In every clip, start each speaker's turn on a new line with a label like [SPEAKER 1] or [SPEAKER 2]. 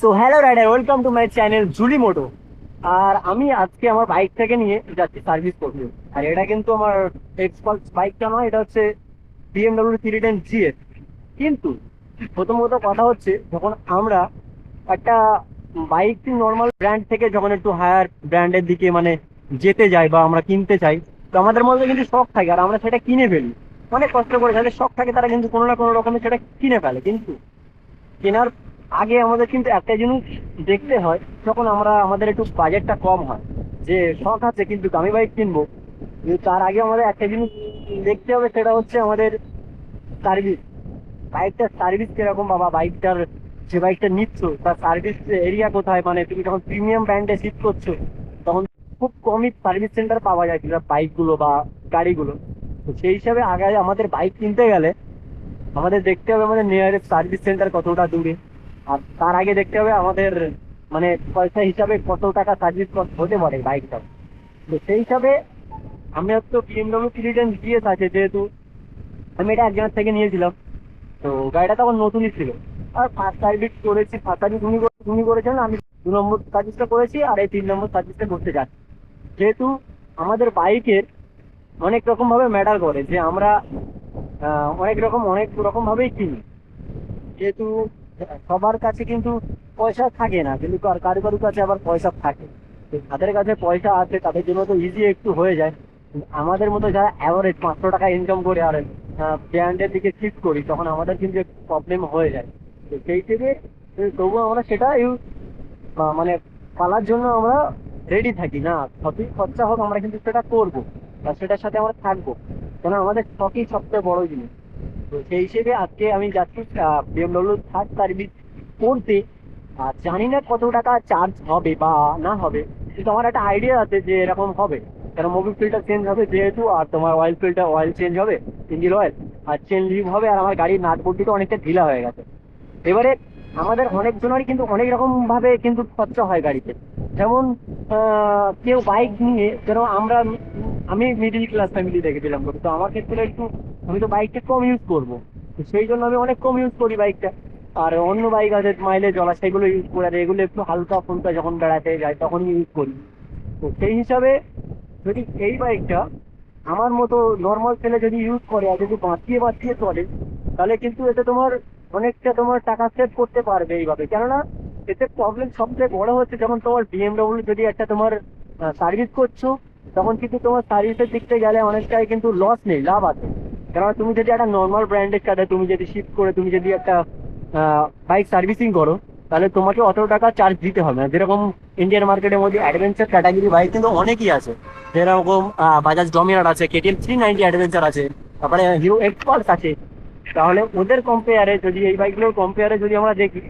[SPEAKER 1] So hello rider, welcome to my channel জুলি মোটো। আর আমি আজকে আমার বাইকটাকে নিয়ে যাচ্ছি সার্ভিস করতে। আর এটা কিন্তু আমার এক্সপালস বাইকটা নয়, এটা হচ্ছে বিএমডব্লিউ 310 GS। কিন্তু প্রথমত কথা হচ্ছে, যখন আমরা একটা বাইক নর্মাল ব্র্যান্ড থেকে যখন একটু হায়ার ব্র্যান্ডের দিকে মানে যেতে যাই বা আমরা কিনতে চাই, তো আমাদের মধ্যে কিন্তু শখ থাকে আর আমরা সেটা কিনে ফেলি। অনেক কষ্ট করে যাদের শখ থাকে তারা কিন্তু কোনো না কোনো রকমে সেটা কিনে ফেলে। কিন্তু কেনার আগে আমাদের কিন্তু একটা জিনিস দেখতে হয়, যখন আমাদের একটু বাজেটটা কম হয়, যে শখ আছে কিন্তু দামি বাইক কিনবো, কিন্তু তার আগে আমাদের একটা জিনিস দেখতে হবে, সেটা হচ্ছে আমাদের সার্ভিস। বাইকটার সার্ভিস কিরকম, বাবা বাইকটার যে বাইকটা নিচ্ছ তার সার্ভিস এরিয়া কোথায়। মানে তুমি যখন প্রিমিয়াম ব্র্যান্ডে শিফট করছো, তখন খুব কমই সার্ভিস সেন্টার পাওয়া যায় বাইকগুলো বা গাড়িগুলো। তো সেই হিসাবে আগে আমাদের বাইক কিনতে গেলে আমাদের দেখতে হবে আমাদের নিয়ারেস্ট সার্ভিস সেন্টার কতটা দূরে। আর তার আগে দেখতে হবে আমাদের মানে পয়সা হিসাবে কত টাকা সার্ভিস কস্ট হতে পারে বাইকটা। তো সেই হিসাবে আমি তো বিএমডব্লিউ 310 GS আছে যেহেতু, আমি এটা একজনের থেকে নিয়েছিলাম। তো গাড়িটা তখন নতুনই ছিল। আর ফার্স্ট সার্ভিস করেছি, ফার্স্ট সার্ভিস উনি করেছেন, আমি 2 নম্বর সার্ভিসটা করেছি আর এই 3 নম্বর সার্ভিসটা করতে যাচ্ছি। যেহেতু আমাদের বাইকের অনেক রকম ভাবে ম্যাটার করে যে আমরা অনেক রকম ভাবেই কিনি। যেহেতু সবার কাছে কিন্তু পয়সা থাকে না, কিন্তু কারো কারো কাছে আবার পয়সা থাকে। তো যাদের কাছে পয়সা আছে তাদের জন্য তো ইজি একটু হয়ে যায়। কিন্তু আমাদের মতো যারা অ্যাভারেজ 500 টাকা ইনকাম করে আর ব্র্যান্ডের দিকে শিফট করি, তখন আমাদের কিন্তু একটু প্রবলেম হয়ে যায়। তো সেই থেকে তবুও আমরা সেটা মানে পালার জন্য আমরা রেডি থাকি, না যতই খরচা হোক আমরা কিন্তু সেটা করবো বা সেটার সাথে আমরা থাকবো। কেন আমাদের শখই সবচেয়ে বড় জিনিস। তো সেই হিসেবে আজকে আমি যাচ্ছি বিএমডব্লিউ থার্ড সার্ভিস করতে। আর জানি না কত টাকা চার্জ হবে বা না হবে, কিন্তু আমার একটা আইডিয়া আছে যে এরকম হবে। কারণ মোবিল ফিল্টার চেঞ্জ হবে যেহেতু, আর তোমার অয়েল চেঞ্জ হবে, ইঞ্জিন অয়েল, আর চেন লিভ হবে, আর আমার গাড়ির নাট বল্টুটা অনেকটা ঢিলা হয়ে গেছে। এবারে আমাদের অনেকজনেরই কিন্তু অনেক রকম ভাবে কিন্তু খরচা হয় গাড়িতে। যেমন কেউ বাইক নিয়ে, যেন আমি মিডিল ক্লাস ফ্যামিলি থেকে বিলং করি, তো আমার ক্ষেত্রে একটু আমি তো বাইকটা কম ইউজ করবো। তো সেই জন্য আমি অনেক কম ইউজ করি বাইকটা। আর অন্য বাইক আছে মাইলেজ ওলা, সেগুলো ইউজ করে, আর এগুলো একটু হালকা ফুলকা যখন বেড়াতে যায় তখন ইউজ করি। তো সেই হিসাবে যদি এই বাইকটা আমার মতো নর্মাল ছেলে যদি ইউজ করে আর যদি বাঁচিয়ে বাঁচিয়ে চলে, তাহলে কিন্তু এতে তোমার অনেকটা তোমার টাকা সেভ করতে পারবে এইভাবে। কেননা এতে প্রবলেম সবচেয়ে বড় হচ্ছে, যখন তোমার বিএমডব্লিউ যদি একটা তোমার সার্ভিস করছো, তখন কিন্তু তোমার সার্ভিসের দিকতে গেলে অনেকটাই কিন্তু লস নেই, লাভ আছে। কেননা তুমি যদি একটা নর্মাল ব্র্যান্ডের সাথে তুমি যদি শিফট করে তুমি যদি একটা বাইক সার্ভিসিং করো, তাহলে তোমাকে অত টাকা চার্জ দিতে হবে না। যেরকম ইন্ডিয়ান মার্কেটের মধ্যে অ্যাডভেঞ্চার ক্যাটাগরি বাইক কিন্তু অনেকই আছে। যেরকম বাজাজ ডমিনার আছে, কেটিএম 390 অ্যাডভেঞ্চার আছে, তারপরে হিরো এক্সপালস আছে। তাহলে ওদের কম্পেয়ারে যদি এই বাইকগুলোর কম্পেয়ারে যদি আমরা দেখি,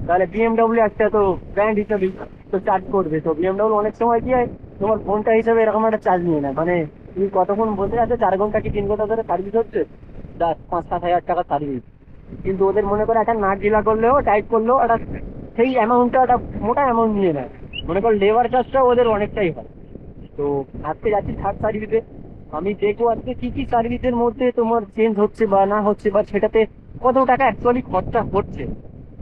[SPEAKER 1] তাহলে বিএমডব্লিউ একটা তো ব্র্যান্ড হিসাবে তো চার্জ করবে। তো বিএমডব্লিউ অনেক সময় কি হয়, তোমার ফোনটা হিসাবে এরকম একটা চার্জ নিয়ে নেয়। মানে তুমি কতক্ষণ বসে আছে, 4 ঘন্টা কি 3 ঘন্টা ধরে সার্ভিস হচ্ছে, 5-7 হাজার টাকা সার্ভিস। কিন্তু ওদের মনে করে একটা নাট ঢিলা করলেও টাইট করলেও একটা সেই অ্যামাউন্টটা একটা মোটা অ্যামাউন্ট নিয়ে নেয়। মনে করো লেবার চার্জটা ওদের অনেকটাই হয়। তো আজকে যাচ্ছি থার্ড সার্ভিসে। আমি দেখবো আজকে কি কি সার্ভিসের মধ্যে তোমার চেঞ্জ হচ্ছে বা না হচ্ছে, বা সেটাতে কত টাকা অ্যাকচুয়ালি খরচা হচ্ছে।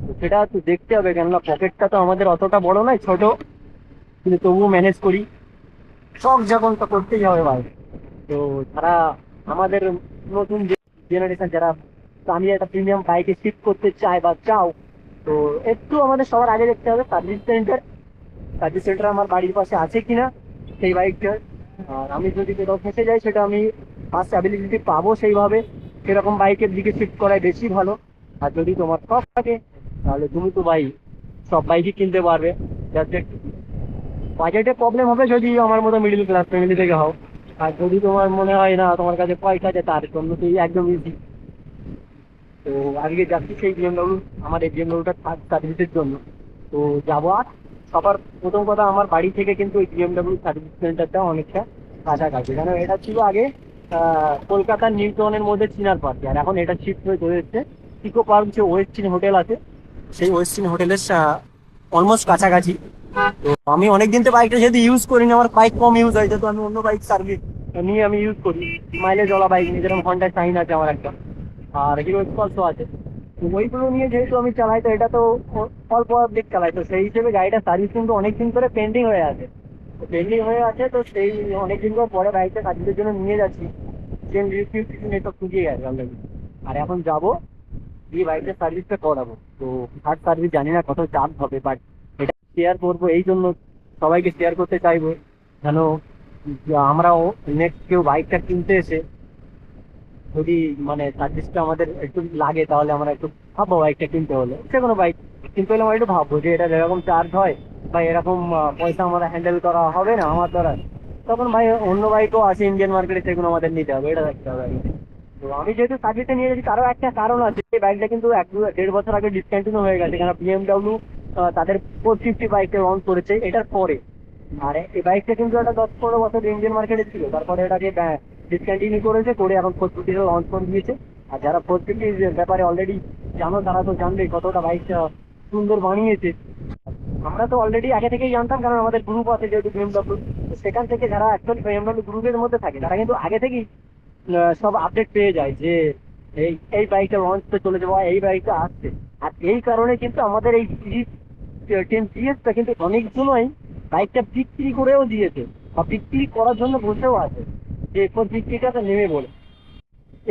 [SPEAKER 1] তো সেটা তো দেখতে হবে, কেননা পকেটটা তো আমাদের অতটা বড় নয়, ছোট, কিন্তু তবুও ম্যানেজ করি। শখ যখন তো করতেই হবে ভাই। তো যারা আমাদের নতুন জেনারেশন যারা, তো আমি একটা প্রিমিয়াম বাইকে শিফট করতে চাই বা চাও, তো একটু আমাদের সবার আগে দেখতে হবে সার্ভিস সেন্টার আমার বাড়ির পাশে আছে কিনা সেই বাইকটার। আর আমি যদি কোথাও ফেসে যাই, সেটা আমি ফার্স্ট অ্যাবিলিটি পাবো সেইভাবে, সেরকম বাইকের দিকে শিফট করাই বেশি ভালো। আর যদি তোমার শখ থাকে, তাহলে তুমি তো ভাই সব বাইকই কিনতে পারবে। যাতে বাজেটে প্রবলেম হবে যদি আমার মতো মিডিল ক্লাস ফ্যামিলি থেকে হও। আর যদি তোমার মনে হয় না তোমার কাছে পয়সা আছে, তার জন্য তুই একদম ইজি। তো আজকে যাচ্ছি সেই বিএমডব্লিউ, আমার এই বিএমডব্লিউটা থার্ড সার্ভিসের জন্য। তো যাবো। আর সবার প্রথম কথা, আমার বাড়ি থেকে কিন্তু ওই বিএমডব্লিউ সার্ভিস সেন্টারটা অনেকটা কাছাকাছি। কারণ এটা ছিল আগে কলকাতার নিউ টাউনের মধ্যে চিনার পার্কে, আর এখন এটা শিফট হয়ে চলে এসেছে ইকো পার্ক, যে ওয়েস্টিন হোটেল আছে সেই ওয়েস্টিন হোটেলের অলমোস্ট কাছাকাছি। তো আমি অনেকদিন তো বাইকটা যেহেতু ইউজ করিনি, আমার বাইক কম ইউজ হয়, যেহেতু আমি অন্য বাইক সার্ভিস নিয়ে আমি ইউজ করি মাইলেজ ওলা বাইক নিয়ে, যেরকম হন্ডা শাইন আছে আমার একটা, আর হিরো এক্সপালসও আছে। তো ওইগুলো নিয়ে যেহেতু আমি চালাই, তো এটা তো অল্প দিক চালাই, তো সেই হিসেবে গাড়িটা সার্ভিস কিন্তু অনেকদিন ধরে পেন্ডিং হয়ে আছে। তো পেন্ডিং হয়ে আছে, তো সেই অনেকদিন পরে বাইকটা কাজের জন্য নিয়ে যাচ্ছি। চেন রিফিউ তো খুঁজে গেছে অলরেডি। আর এখন যাব, দিয়ে বাইকের সার্ভিসটা করাবো। তো থার্ড সার্ভিস জানি না কত চার্জ হবে, বাট এটা শেয়ার করবো এই জন্য, সবাইকে শেয়ার করতে চাইবো, যেন আমরাও নেক্সট কেউ বাইকটা কিনতে এসে যদি মানে সার্ভিসটা আমাদের একটু লাগে, তাহলে আমরা একটু ভাববো বাইকটা কিনতে হলে, যে কোনো বাইক কিনতে হলে আমরা একটু ভাববো যে এটা যেরকম চার্জ হয় বা এরকম পয়সা আমরা হ্যান্ডেল করা হবে না আমার দ্বারা, তখন ভাই অন্য বাইকও আছে ইন্ডিয়ান মার্কেটে, সেগুলো আমাদের নিতে হবে, এটা দেখতে হবে আগে। তো আমি যেহেতু সার্ভিসে নিয়ে গেছি, তারও একটা কারণ আছে, এই বাইকটা কিন্তু দেড় বছর আগে ডিসকন্টিনিউ হয়ে গেছে, কারণ বিএমডাব্লিউ তাদের 450 বাইকটা লঞ্চ করেছে এটার পরে। আর এই বাইকটা কিন্তু একটা 10-15 বছর ইন্ডিয়ান মার্কেটে ছিল, তারপরে এটাকে ডিসকন্টিনিউ করেছে, করে এখন 450 লঞ্চ করে দিয়েছে। আর যারা 450 ব্যাপারে অলরেডি জানো, তারা তো জানবে কতটা বাইকটা সুন্দর বানিয়েছে। আমরা তো অলরেডি আগে থেকেই জানতাম, কারণ আমাদের গ্রুপ আছে যেহেতু বিএমডব্লিউ, সেখান থেকে যারা অ্যাকচুয়ালি বিএমডব্লিউ গ্রুপের মধ্যে থাকে, তারা কিন্তু আগে থেকেই সব আপডেট পেয়ে যায় যে এই এই বাইকটা লঞ্চ চলে যাওয়া, এই বাইকটা আসছে। আর এই কারণে কিন্তু আমাদের এই সিরিজ 10 সিরিজটা কিন্তু অনেকজনই বাইকটা বিক্রি করেও দিয়েছে, বা বিক্রি করার জন্য বসেও আছে, যে এরপর বিক্রিটাতে নেমে বলে।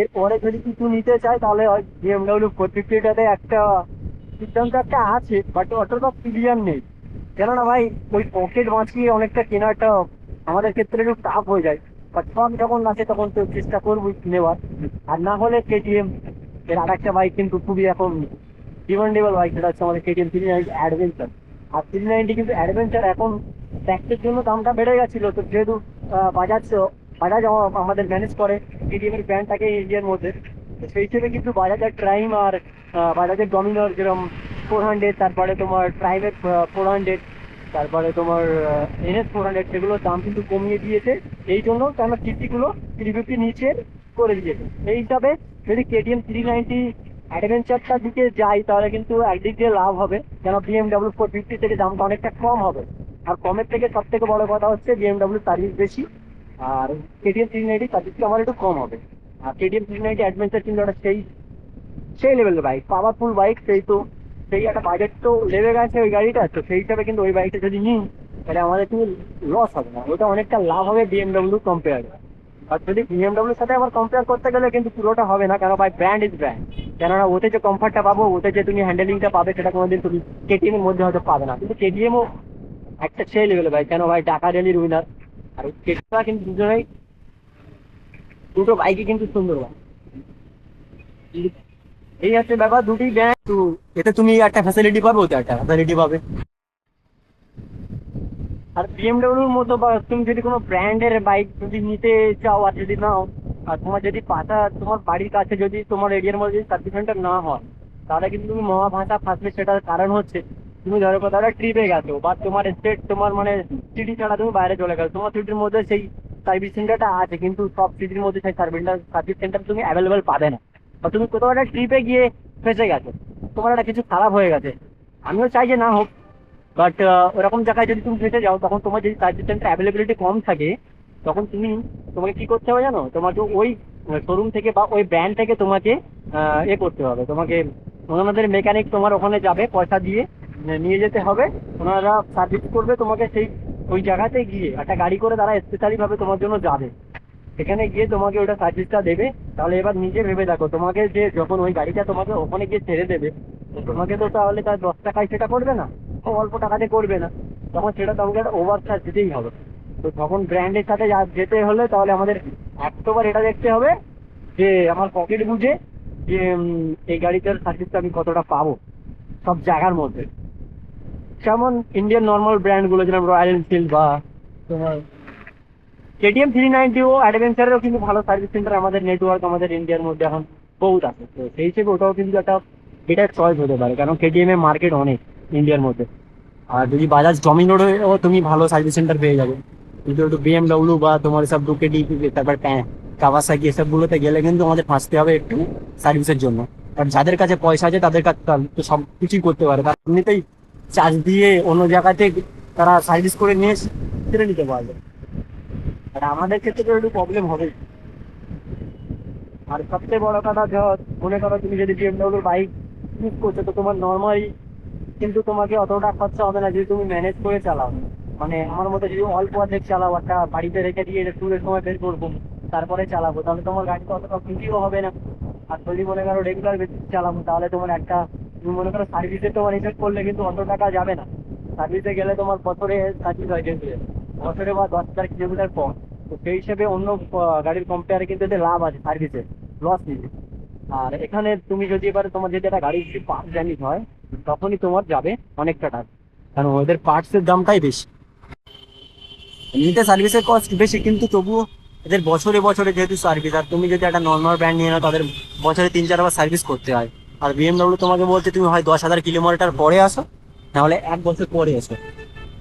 [SPEAKER 1] এরপরে যদি কিছু নিতে চায়, তাহলে বিএমডব্লিউ 450টাতে একটা সিদ্ধান্ত একটা আছে, বাট অতটা ক্লিয়ার নেই। কেননা ভাই ওই পকেট বাঁচিয়ে অনেকটা কেনাটা আমাদের ক্ষেত্রে একটু টাফ হয়ে যায়। বাট শখ যখন আছে তখন তো চেষ্টা করবোই নেওয়ার। আর না হলে কেটিএম এর আর একটা বাইক কিন্তু খুবই এখন ডিমান্ডেবল বাইক, সেটা হচ্ছে আমাদের কেটিএম 390 অ্যাডভেঞ্চার। আর 390 কিন্তু অ্যাডভেঞ্চার এখন ট্যাক্সের জন্য দামটা বেড়ে গেছিল, তো যেহেতু বাজাজ বাজাজ আমাদের ম্যানেজ করে কেটিএম এর ব্র্যান্ডটাকে ইন্ডিয়ার মধ্যে, তো সেই হিসেবে কিন্তু বাজাজের ট্রাইম আর বাজাজের ডমিনার যেরকম 400, তারপরে তোমার ট্রাইমের 400, তারপরে তোমার NS 400, সেগুলোর দাম কিন্তু কমিয়ে দিয়েছে এই জন্য, কেন সিসিগুলো 350 নিচে করে দিয়েছে। এই হিসাবে যদি কেটিএম 390 অ্যাডভেঞ্চারটার দিকে যাই, তাহলে কিন্তু একদিক দিয়ে লাভ হবে, কেন বিএমডব্লিউ 450 থেকে দামটা অনেকটা কম হবে। আর কমের থেকে সব থেকে বড় কথা হচ্ছে বিএমডব্লিউ সার্ভিস বেশি, আর কেটিএম 390 সার্ভিসটা আমার একটু কম হবে। আর কেটিএম 390 অ্যাডভেঞ্চার কিন্তু একটা সেই সেই লেভেলের বাইক, পাওয়ারফুল বাইক, সেই তো সেই একটা বাজেট তো লেগে গেছে ওই গাড়িটা, তো সেই হিসাবে কিন্তু ওই বাইকটা যদি নিই, তাহলে আমাদের কিন্তু লস হবে না, ওটা অনেকটা লাভ হবে বিএমডব্লিউ কম্পেয়ার। আর যদি বিএমডব্লিউর সাথে আবার কম্পেয়ার করতে গেলে কিন্তু পুরোটা হবে না, কেন ভাই ব্র্যান্ড ইজ ব্র্যান্ড। কেননা ওতে যে কমফর্টটা পাবো, ওতে যে তুমি হ্যান্ডেলিংটা পাবে, সেটা কোনোদিন তুমি কেটিএম এর মধ্যে হয়তো পাবে না। কিন্তু কেটিএমও একটা সেই লেভেলের বাইক, কেন ভাই ঢাকা র্যালির উইনার। আর কেটিএম কিন্তু দুজনেই, দুটো বাইকই কিন্তু সুন্দর বাইক। এই হচ্ছে ব্যাপার, দুটি ব্র্যান্ড, তো এতে তুমি একটা ফ্যাসিলিটি পাবে, ওতে একটা ফ্যাসিলিটি পাবে। আর বিএমডব্লিউর মতো, বা তুমি যদি কোনো ব্র্যান্ডের বাইক যদি নিতে চাও, আর যদি নাও, আর তোমার যদি পাশা তোমার বাড়ির কাছে যদি তোমার এরিয়ার মধ্যে যদি সার্ভিস সেন্টার না হয়, তাহলে কিন্তু তুমি মহা ভাষা ফাঁসবে। সেটার কারণ হচ্ছে তুমি ধরো কোথাও ট্রিপে গেছো, বা তোমার স্টেট তোমার মানে সিটি ছাড়া তুমি বাইরে চলে গেছো, তোমার সিটির মধ্যে সেই সার্ভিস সেন্টারটা আছে, কিন্তু সব সিটির মধ্যে সেই সার্ভিস সেন্টার তুমি অ্যাভেলেবেল পাবে না। বা তুমি কোথাও একটা ট্রিপে গিয়ে ফেসে গেছো, তোমার একটা কিছু খারাপ হয়ে গেছে, আমিও চাই যে না হোক, বাট ওরকম জায়গায় যদি তুমি ফেসে যাও, তখন তোমার যদি সার্ভিস সেন্টার অ্যাভেলেবিলিটি কম থাকে, তখন তোমাকে কি করতে হবে জানো, তোমাকে ওই শোরুম থেকে বা ওই ব্র্যান্ড থেকে তোমাকে করতে হবে, তোমাকে ওনাদের মেকানিক তোমার ওখানে যাবে পয়সা দিয়ে, নিয়ে যেতে হবে, ওনারা সার্ভিস করবে তোমাকে সেই ওই জায়গাতে গিয়ে, একটা গাড়ি করে তারা স্পেশালি ভাবে তোমার জন্য যাবে, সেখানে গিয়ে তোমাকে ওটা সার্ভিসটা দেবে। তাহলে এবার নিজে ভেবে দেখো, তোমাকে যে যখন ওই গাড়িটা তোমাকে ওখানে গিয়ে ছেড়ে দেবে, তো তোমাকে তো তাহলে তার 10 টাকায় সেটা করবে না, ও অল্প টাকাতে করবে না, তখন সেটা তোমাকে একটা ওভার চার্জ দিতেই হবে। তো তখন ব্র্যান্ডের সাথে যেতে হলে তাহলে আমাদের একটাবার এটা দেখতে হবে যে আমার পকেট বুঝে যে এই গাড়িটার সার্ভিসটা আমি কতটা পাবো সব জায়গার মধ্যে। যেমন ইন্ডিয়ান নর্মাল ব্র্যান্ডগুলো, যেমন রয়্যাল এনফিল্ড বা তোমার কেটিএম 390 ও অ্যাডভেঞ্চারেরও কিন্তু ভালো সার্ভিস সেন্টার আমাদের নেটওয়ার্ক আমাদের ইন্ডিয়ার মধ্যে এখন বহুত আছে, তো সেই হিসেবে ওটাও কিন্তু একটা বেটার চয়েস হতে পারে, কারণ কেটিএম এর মার্কেট অনেক ইন্ডিয়ার মধ্যে। আর যদি বাজাজ ডমিনোরও তুমি ভালো সার্ভিস সেন্টার পেয়ে যাবে, কিন্তু একটু বিএমডব্লিউ বা তোমার সব ডুকেটি, তারপর কাওয়াসাকি এসবগুলোতে গেলে কিন্তু আমাদের ফাঁসতে হবে একটু সার্ভিসের জন্য। আর যাদের কাছে পয়সা আছে তাদের কাছে তো সব কিছুই করতে পারে, তার এমনিতেই চার্জ দিয়ে অন্য জায়গাতে তারা সার্ভিস করে নিয়ে ছেড়ে নিতে পারবে। আর আমাদের ক্ষেত্রে তো একটু প্রবলেম হবে। আর সবচেয়ে বড় কথা, মনে করো তুমি যদি বিএমডব্লিউ বাইক ইউজ করছো, তো তোমার নর্মালি কিন্তু তোমাকে অতটা খরচা হবে না যদি তুমি ম্যানেজ করে চালাও। মানে আমার মতে যদি অল্প অর্ধেক চালাও, একটা বাড়িতে রেখে দিয়ে ট্যুরের সময় বের করবো তারপরে চালাবো, তাহলে তোমার গাড়িতে অতটা ক্ষতিও হবে না। আর যদি মনে করো রেগুলার বেসিস চালাবো, তাহলে তোমার একটা, তুমি মনে করো সার্ভিসে তোমার হিসেব করলে কিন্তু অত টাকা যাবে না। সার্ভিসে গেলে তোমার বছরে সার্ভিস হয় যেহেতু, বছরে বা 10,000 কিলোমিটার পর। তো সেই হিসেবে অন্য গাড়ির কম্পেয়ারে কিন্তু এতে লাভ আছে, সার্ভিসে লস নেই। আর এখানে তুমি যদি এবার তোমার যদি একটা গাড়ি পার্ট ড্যামেজ হয়, তখনই তোমার যাবে অনেকটা টাকা, কারণ ওদের পার্টসের দামটাই বেশি। এমনিতে সার্ভিসের কস্ট বেশি, কিন্তু তবুও এদের বছরে বছরে যেহেতু সার্ভিস, আর তুমি যদি একটা নর্মাল ব্র্যান্ড নিয়ে নাও তাদের বছরে 3-4 বার সার্ভিস করতে হয়। আর বিএমডব্লিউ তোমাকে বলছে তুমি হয় 10,000 কিলোমিটার পরে আসো, নাহলে 1 বছর পরে এসো,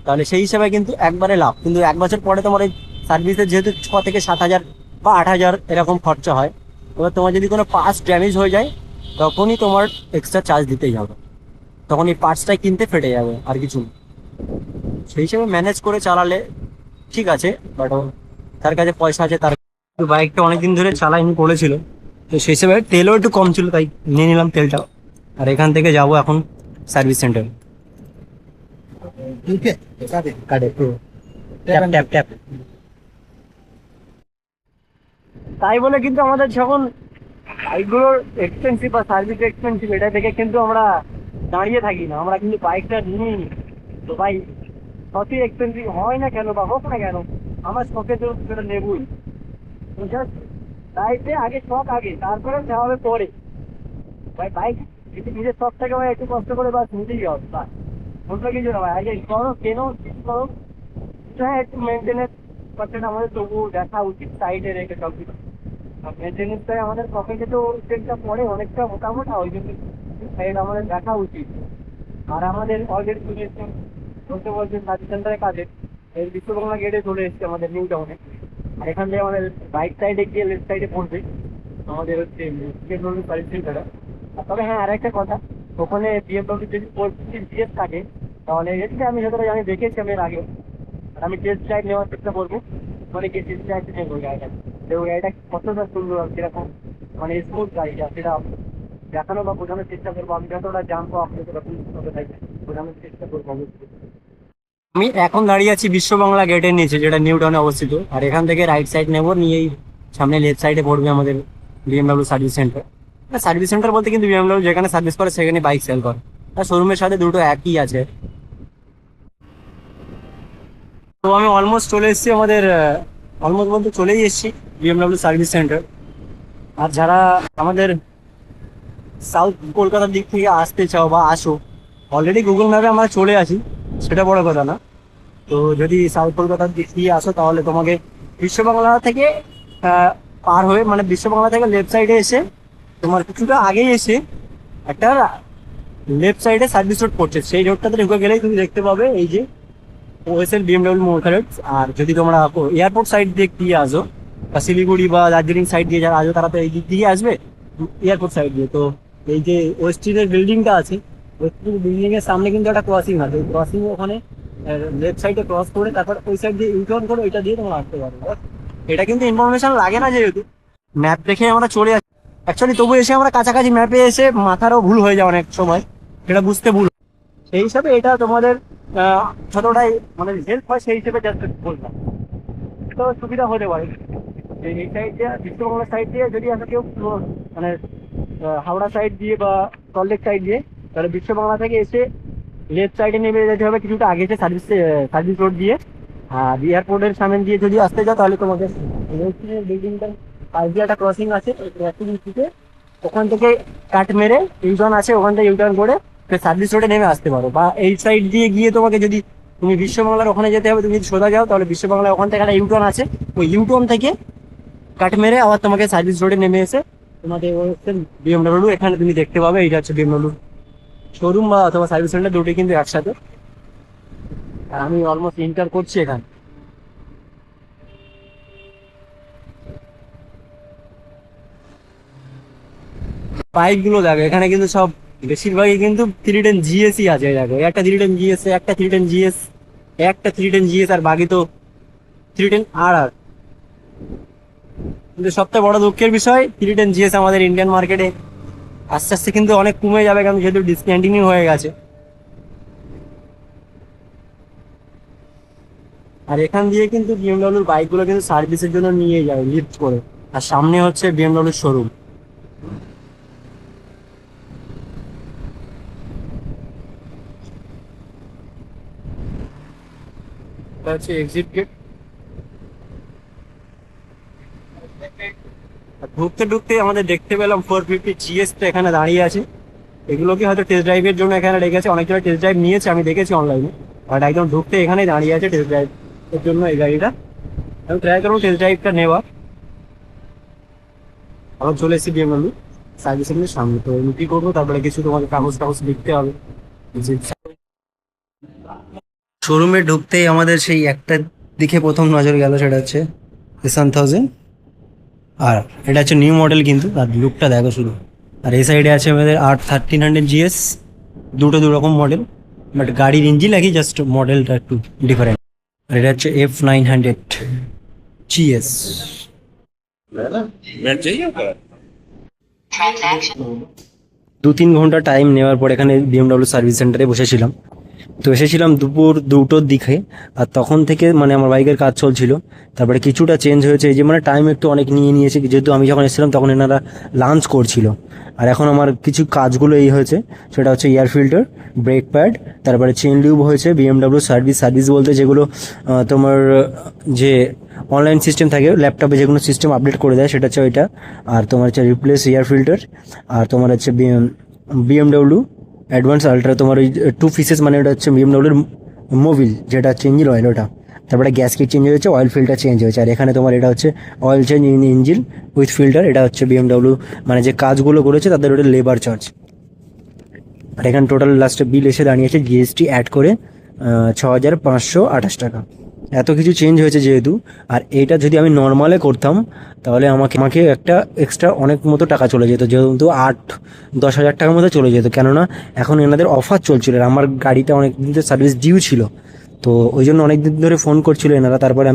[SPEAKER 1] তাহলে সেই হিসাবে কিন্তু একবারে লাভ। কিন্তু 1 বছর পরে তোমার এই সার্ভিসের যেহেতু 6 থেকে 7 হাজার বা 8 হাজার এরকম খরচা হয়, এবার তোমার যদি কোনো পার্টস ড্যামেজ হয়ে যায় তখনই তোমার এক্সট্রা চার্জ দিতেই হবে, তখন এই পার্টসটাই কিনতে ফেটে যাবে আর কিছু না। সেই হিসেবে ম্যানেজ করে চালালে ঠিক আছে, বাট তার কাছে পয়সা আছে, তার বাইকটা অনেকদিন ধরে চালাইনি করেছিল, তো সেই হিসেবে তেলও একটু কম ছিল, তাই নিয়ে নিলাম তেলটা। আর এখান থেকে যাব এখন সার্ভিস সেন্টার। কাটে ট্যাপ ট্যাপ ট্যাপ। তাই বলে কিন্তু আমাদের যখন বাইকগুলোর এক্সপেন্সিভ বা সার্ভিস এক্সপেন্সিভ এটা থেকে কিন্তু আমরা দাঁড়িয়ে থাকি না, আমরা কিন্তু বাইকটা নিয়ে নিই। তো ভাই যতই এক্সপেন্সিভ হয় না কেন বা হোক না কেন, আমার শখে তো সেটা নেবই। জাস্ট বাইকে আগে শখ, আগে তারপরে যা হবে পরে। ভাই বাইক যদি নিজের শখ থাকে ভাই, একটু কষ্ট করে বাস নিতেই হবে, বাস অন্য কিছু না ভাই। আগে করো, কেন কিছু করো, হ্যাঁ একটু মেনটেনেন্স করতে আমাদের তবুও দেখা উচিত, সাইডে রেখে সব কিছু। মেনটেনেন্সটাই আমাদের পকেটে তো চেকটা পড়ে অনেকটা মোটামোটা, ওই জন্য সাইড আমাদের দেখা উচিত। আর আমাদের অলরেডি চলে এসছে বলতে বলতে সার্ভিস সেন্টারের কাছে, এই বিশ্ববাংলা গেটে চলে এসছে আমাদের নিউ টাউনে। আর এখান থেকে আমাদের রাইট সাইডে গিয়ে লেফট সাইডে পড়বে আমাদের হচ্ছে সার্ভিস সেন্টারটা। তবে হ্যাঁ আর একটা কথা, ওখানে বিএমডব্লিউ যদি জিএস থাকে, তাহলে এতে আমি যতটা জানি দেখেছি আমি এর আগে, আর আমি টেস্ট ড্রাইভ নেওয়ার চেষ্টা করবো। মানে কি টেস্ট ড্রাইভ নেবো ওই গাড়িটা, যে ওই গাড়িটা কতটা সুন্দর আর কিরকম মানে স্মুথ গাড়িটা, সেটা দেখানো বা বোঝানোর চেষ্টা করবো। আমি যতটা জানবো আপনি যতটা বুঝতে থাকবে, বোঝানোর চেষ্টা করবো অবশ্যই। আমি এখন দাঁড়িয়ে আছি বিশ্ব বাংলা গেটের নিচে, যেটা নিউ টাউনে অবস্থিত। আর এখান থেকে রাইট সাইড নেবো, নিয়েই সামনে লেফট সাইডে পড়বে আমাদের BMW service centre. Service centre বলতে কিন্তু বিএমডব্লিউ যেখানে সার্ভিস করে সেখানে বাইক সেল করে, আর শোরুমের সাথে দুটো একই আছে। তো আমি অলমোস্ট চলে এসেছি আমাদের, অলমোস্ট বলতে চলেই এসেছি বিএমডব্লিউ সার্ভিস সেন্টার। আর যারা আমাদের সাউথ কলকাতার দিক থেকে আসতে চাও বা আসো, অলরেডি গুগল ম্যাপে আমরা চলে আসি, সেটা বড় কথা না। তো যদি সাউথ কলকাতার দিক দিয়ে আসো, তাহলে তোমাকে বিশ্ব বাংলা থেকে পার হয়ে, মানে বিশ্ব বাংলা থেকে লেফট সাইডে এসে তোমার কিছুটা আগেই এসে একটা লেফট সাইডে সার্ভিস রোড পড়ছে, সেই রোডটাতে ঢুকে গেলেই তুমি দেখতে পাবে এই যে ওএসএল বিএমডব্লিউ মোটরস। আর যদি তোমরা এয়ারপোর্ট সাইড দিক দিয়ে আসো বা শিলিগুড়ি বা দার্জিলিং সাইড দিয়ে যারা আসবে, তারা তো এই দিক দিয়ে আসবে এয়ারপোর্ট সাইড দিয়ে। তো এই যে ওয়েস্টিনের বিল্ডিংটা আছে, ওয়েস্টিন বিল্ডিং এর সামনে কিন্তু একটা ক্রসিং আছে, ওই ক্রসিং ওখানে লেফট সাইডে ক্রস করে তারপর ওই সাইড দিয়ে ইউটার্ন করে ওইটা দিয়ে তোমরা আসতে পারবে। এটা কিন্তু ইনফরমেশন লাগে না, যেহেতু ম্যাপ দেখে আমরা চলে আসি অ্যাকচুয়ালি, তবু এসে আমরা কাছাকাছি ম্যাপে এসে মাথারও ভুল হয়ে যায় অনেক সময়, সেটা বুঝতে ভুল। সেই হিসাবে এটা তোমাদের যতটাই মানে হেল্প হয় সেই হিসেবে জাস্ট বললাম, তো সুবিধা হতে পারে। এই সাইড দিয়ে বিশ্ববাংলা সাইড দিয়ে যদি আসে কেউ, মানে হাওড়া সাইড দিয়ে বা সল্টলেক সাইড দিয়ে, তাহলে বিশ্ববাংলা থেকে এসে লেফট সাইডে নেমে যেতে হবে কিছুটা আগে এসে সার্ভিস রোড দিয়ে। আর এয়ারপোর্টের সামনে দিয়ে যদি আসতে যাও, তাহলে তোমাকে বিল্ডিংটার পাশ দিয়ে একটা ক্রসিং আছে, ওই ক্রসিং থেকে ওখান থেকে কাট মেরে ইউটার্ন আছে, ওখান থেকে ইউটার্ন করে সার্ভিস রোডে নেমে আসতে পারো। বা এই সাইড দিয়ে গিয়ে তোমাকে যদি তুমি বিশ্ববাংলার ওখানে যেতে হবে, তুমি যদি সোজা যাও, তাহলে বিশ্ববাংলার ওখান থেকে একটা ইউটার্ন আছে, ওই ইউটার্ন থেকে কাট মেরে আবার তোমাকে সার্ভিস রোডে নেমে এসে তোমাদের বিএমডব্লিউ এখানে তুমি দেখতে পাবে। এইটা হচ্ছে বিএমডব্লিউ শোরুম বা অথবা সার্ভিস সেন্টার, দুটোই কিন্তু একসাথে। আর আমি অলমোস্ট ইন্টার করছি এখানে। বাইক গুলো দেখো, এখানে কিন্তু সব বেশিরভাগই কিন্তু 310 GS-ই আছে। দেখো একটা 310 GS, একটা 310 GS, একটা 310 GS, আর বাকি তো 310 আর কিন্তু সবথেকে বড় দুঃখের বিষয় 310 GS আমাদের ইন্ডিয়ান মার্কেটে আস্তে আস্তে কিন্তু অনেক কমে যাবে, কারণ যেহেতু ডিসকন্টিনিউ হয়ে গেছে। আর এখান দিয়ে কিন্তু বিএমডব্লিউর বাইকগুলো কিন্তু সার্ভিসের জন্য নিয়ে যায় লিফট করে। আর সামনে হচ্ছে বিএমডব্লিউর শোরুম। এটা হচ্ছে এক্সিট গেট। ঢুকতে ঢুকতে আমাদের দেখতে পেলাম 450 জিএস টা এখানে দাঁড়িয়ে আছে। এগুলোকে হয়তো টেস্ট ড্রাইভের জন্য এখানে রেখেছে, অনেক জনের টেস্ট ড্রাইভ নিয়েছে, আমি দেখেছি অনলাইনে। বাট একদম ঢুকতে এখানেই দাঁড়িয়ে আছে টেস্ট ড্রাইভ এর জন্য এই গাড়িটা। আমি ট্রাই করবো টেস্ট ড্রাইভটা নেওয়ার। আবার চলে এসেছি বিএমডব্লিউ সার্ভিস সেন্টারের সামনে। তো কি করবো, তারপরে কিছু তোমাকে কাগজ টাগজ লিখতে হবে। শোরুমে ঢুকতেই আমাদের সেই একটা দিকে প্রথম নজর গেল, সেটা হচ্ছে S1000। আর এটা হচ্ছে নিউ মডেল কিন্তু, আর লুকটা দেখো শুধু। আর এই সাইডে আছে আমাদের 1300 GS, দুটো দু রকম মডেল, বাট গাড়ির ইঞ্জিন একই, জাস্ট মডেলটা একটু ডিফারেন্ট। আর এটা হচ্ছে F900 GS। দু তিন ঘন্টা টাইম নেওয়ার পর এখানে বিএমডব্লিউ সার্ভিস সেন্টারে বসেছিলাম। তো এসেছিলাম দুপুর 2টোর দিকে। আর তখন থেকে মানে আমার বাইকের কাজ চলছিল। তারপরে কিছুটা চেঞ্জ হয়েছে, এই যে মানে টাইম একটু অনেক নিয়ে নিয়েছে, যেহেতু আমি যখন এসেছিলাম তখন এনারা লাঞ্চ করছিল। আর এখন আমার কিছু কাজগুলো এই হয়েছে, সেটা হচ্ছে এয়ার ফিল্টার, ব্রেক প্যাড, তারপরে চেন লিউব হয়েছে। বিএমডব্লিউ সার্ভিস বলতে যেগুলো তোমার যে অনলাইন সিস্টেম থাকে ল্যাপটপে, যেগুলো সিস্টেম আপডেট করে দেয়, সেটা হচ্ছে ওইটা। আর তোমার হচ্ছে রিপ্লেস এয়ার ফিল্টার। আর তোমার হচ্ছে বিএমডব্লিউ অ্যাডভান্স আলট্রা, তোমার ওই 2 পিসেস, মানে ওটা হচ্ছে বিএমডব্লিউর মোবিল, যেটা হচ্ছে ইঞ্জিন অয়েল ওটা। তারপরে গ্যাস কিট চেঞ্জ হয়েছে, অয়েল ফিল্টার চেঞ্জ হয়েছে। আর এখানে তোমার এটা হচ্ছে oil change in engine with filter. এটা হচ্ছে বিএমডব্লিউ মানে যে কাজগুলো করেছে তাদের ওটা লেবার চার্জ। আর এখানে টোটাল লাস্টে বিল এসে দাঁড়িয়েছে জিএসটি অ্যাড করে 6528 টাকা। এত কিছু চেঞ্জ হয়েছে যেহেতু। আর এইটা যদি আমি নর্মালে করতাম তাহলে আমাকে আমাকে একটা এক্সট্রা অনেক মতো টাকা চলে যেত, যেহেতু 8-10 হাজার টাকার মতো চলে যেত। কেননা এখন এনাদের অফার চলছিল, আর আমার গাড়িটা অনেক দিন সার্ভিস ডিউ ছিল। তো ওই জন্য অনেক দিন ধরে ফোন করছিল এনারা। তারপরে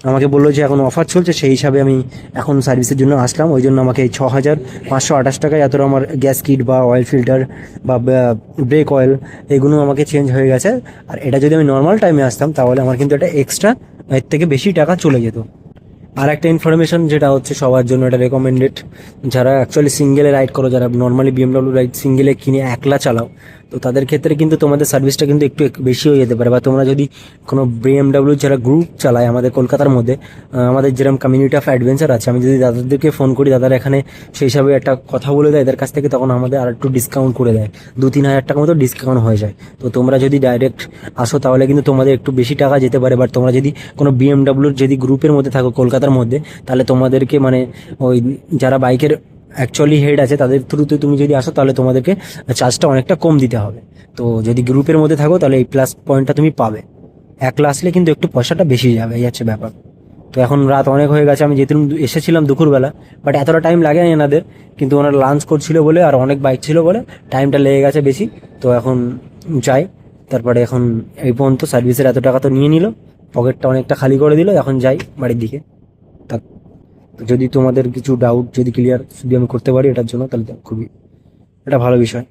[SPEAKER 1] আমাকে বললো যে এখন অফার চলছে, সেই হিসাবে আমি এখন সার্ভিসের জন্য আসলাম। ওই জন্য আমাকে এই 6528 টাকায় এত আমার গ্যাস কিট বা অয়েল ফিল্টার বা ব্রেক অয়েল এগুলো আমাকে চেঞ্জ হয়ে গেছে। আর এটা যদি আমি নর্মাল টাইমে আসতাম তাহলে আমার কিন্তু এটা এক্সট্রা এর থেকে বেশি টাকা চলে যেত। আর একটা ইনফরমেশন যেটা হচ্ছে সবার জন্য এটা রেকমেন্ডেড, যারা অ্যাকচুয়ালি সিঙ্গেলে রাইড করো, যারা নর্মালি বিএমডব্লিউ রাইড সিঙ্গেলে কিনে একলা চালাও, তো তাদের ক্ষেত্রে কিন্তু তোমাদের সার্ভিসটা কিন্তু একটু বেশি হয়ে যেতে পারে। বা তোমরা যদি কোনো বিএমডব্লিউ যারা গ্রুপ চালায় আমাদের কলকাতার মধ্যে, আমাদের যেরকম কমিউনিটি অফ অ্যাডভেঞ্চার আছে, আমি যদি দাদাদেরকে ফোন করি, দাদারা এখানে সেই হিসাবে একটা কথা বলে দেয় এদের কাছ থেকে, তখন আমাদের আর একটু ডিসকাউন্ট করে দেয়, 2-3 হাজার টাকা মতো ডিসকাউন্ট হয়ে যায়। তো তোমরা যদি ডাইরেক্ট আসো তাহলে কিন্তু তোমাদের একটু বেশি টাকা যেতে পারে। বাট তোমরা যদি কোনো বিএমডব্লিউর যদি গ্রুপের মধ্যে থাকো কলকাতার মধ্যে, তাহলে তোমাদেরকে মানে ওই যারা বাইকের অ্যাকচুয়ালি হেড আছে তাদের থ্রুতে তুমি যদি আসো তাহলে তোমাদেরকে চার্জটা অনেকটা কম দিতে হবে। তো যদি গ্রুপের মধ্যে থাকো তাহলে এই প্লাস পয়েন্টটা তুমি পাবে। একলা আসলে কিন্তু একটু পয়সাটা বেশি যাবে, এই হচ্ছে ব্যাপার। তো এখন রাত অনেক হয়ে গেছে, আমি যেহেতু এসেছিলাম দুপুরবেলা, বাট এতটা টাইম লাগে না এনাদের, কিন্তু ওনারা লাঞ্চ করছিল বলে আর অনেক বাইক ছিল বলে টাইমটা লেগে গেছে বেশি। তো এখন যাই, তারপরে এখন এই পর্যন্ত সার্ভিসের এত টাকা তো নিয়ে নিল, পকেটটা অনেকটা খালি করে দিল। এখন যাই বাড়ির দিকে। তা যদি তোমাদের কিছু ডাউট যদি ক্লিয়ার যদি আমি করতে পারি এটার জন্য, তাহলে তো খুবই এটা ভালো বিষয়।